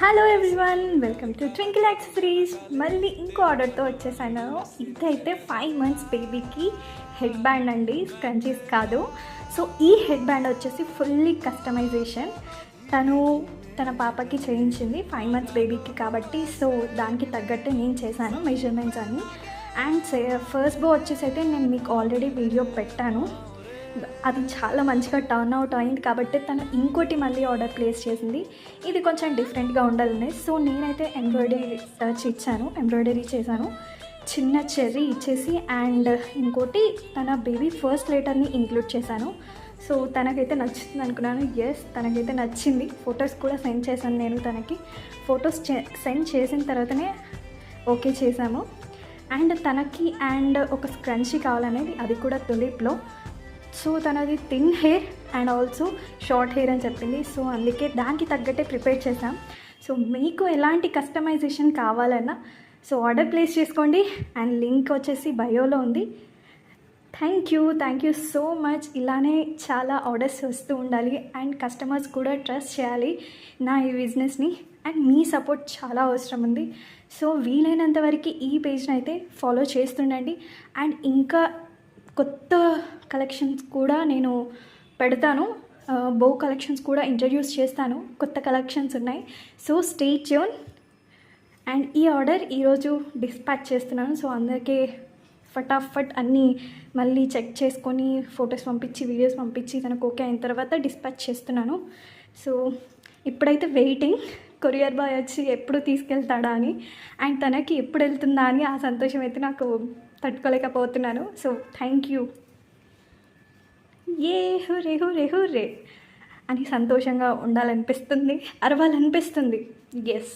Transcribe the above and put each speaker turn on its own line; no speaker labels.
Hello everyone, welcome to twinkle accessories. మళ్ళీ ఇంకో ఆర్డర్తో వచ్చేసాను. ఇదైతే 5 months బేబీకి హెడ్ బ్యాండ్ అండి, స్క్రంచీస్ కాదు. సో ఈ హెడ్ బ్యాండ్ వచ్చేసి ఫుల్లీ కస్టమైజేషన్ తన పాపకి చేయించింది, 5 months బేబీకి కాబట్టి. సో దానికి తగ్గట్టే నేను చేశాను మెజర్మెంట్స్ అన్నీ. అండ్ ఫస్ట్ బో వచ్చేసి అయితే నేను మీకు ఆల్రెడీ వీడియో పెట్టాను, అది చాలా మంచిగా టర్న్ అవుట్ అయింది కాబట్టి తను ఇంకోటి మళ్ళీ ఆర్డర్ ప్లేస్ చేసింది. ఇది కొంచెం డిఫరెంట్గా ఉండాలని సో నేనైతే ఎంబ్రాయిడరీ చేశాను, చిన్న చెర్రీ ఇచ్చేసి. అండ్ ఇంకోటి తన బేబీ ఫస్ట్ లెటర్ని ఇంక్లూడ్ చేశాను. సో తనకైతే నచ్చుతుంది అనుకున్నాను. ఎస్, తనకైతే నచ్చింది. ఫొటోస్ కూడా సెండ్ చేశాను నేను తనకి. ఫొటోస్ సెండ్ చేసిన తర్వాతనే ఓకే చేశాము. అండ్ తనకి ఒక స్క్రంచీ కావాలనేది, అది కూడా తులిప్లో. సో తనది thin hair and also short hair అని చెప్పింది. సో అందుకే దానికి తగ్గట్టే ప్రిపేర్ చేసాం. సో మీకు ఎలాంటి కస్టమైజేషన్ కావాలన్నా సో ఆర్డర్ ప్లేస్ చేసుకోండి. అండ్ లింక్ వచ్చేసి బయోలో ఉంది. Thank you so much. ఇలానే చాలా ఆర్డర్స్ వస్తూ ఉండాలి అండ్ కస్టమర్స్ కూడా ట్రస్ట్ చేయాలి నా ఈ బిజినెస్ని. అండ్ మీ సపోర్ట్ చాలా అవసరం ఉంది. సో వీలైనంత వరకు ఈ పేజ్ని అయితే ఫాలో చేస్తుండండి. అండ్ ఇంకా కొత్త కలెక్షన్స్ కూడా నేను పెడతాను, బో కలెక్షన్స్ కూడా ఇంట్రడ్యూస్ చేస్తాను. కొత్త కలెక్షన్స్ ఉన్నాయి. So stay tune. అండ్ ఈ ఆర్డర్ ఈరోజు డిస్పాచ్ చేస్తున్నాను. సో అందరికీ ఫటాఫట్ అన్నీ మళ్ళీ చెక్ చేసుకొని ఫొటోస్ పంపించి వీడియోస్ పంపించి తనకు ఓకే అయిన తర్వాత డిస్పాచ్ చేస్తున్నాను. సో ఇప్పుడైతే వెయిటింగ్, కొరియర్ బాయ్ వచ్చి ఎప్పుడు తీసుకెళ్తాడా అని అండ్ తనకి ఎప్పుడు వెళ్తుందా అని ఆ సంతోషం అయితే నాకు తట్టుకోలేకపోతున్నాను. So thank you. హురే అని సంతోషంగా ఉండాలనిపిస్తుంది, అరవాలనిపిస్తుంది. ఎస్.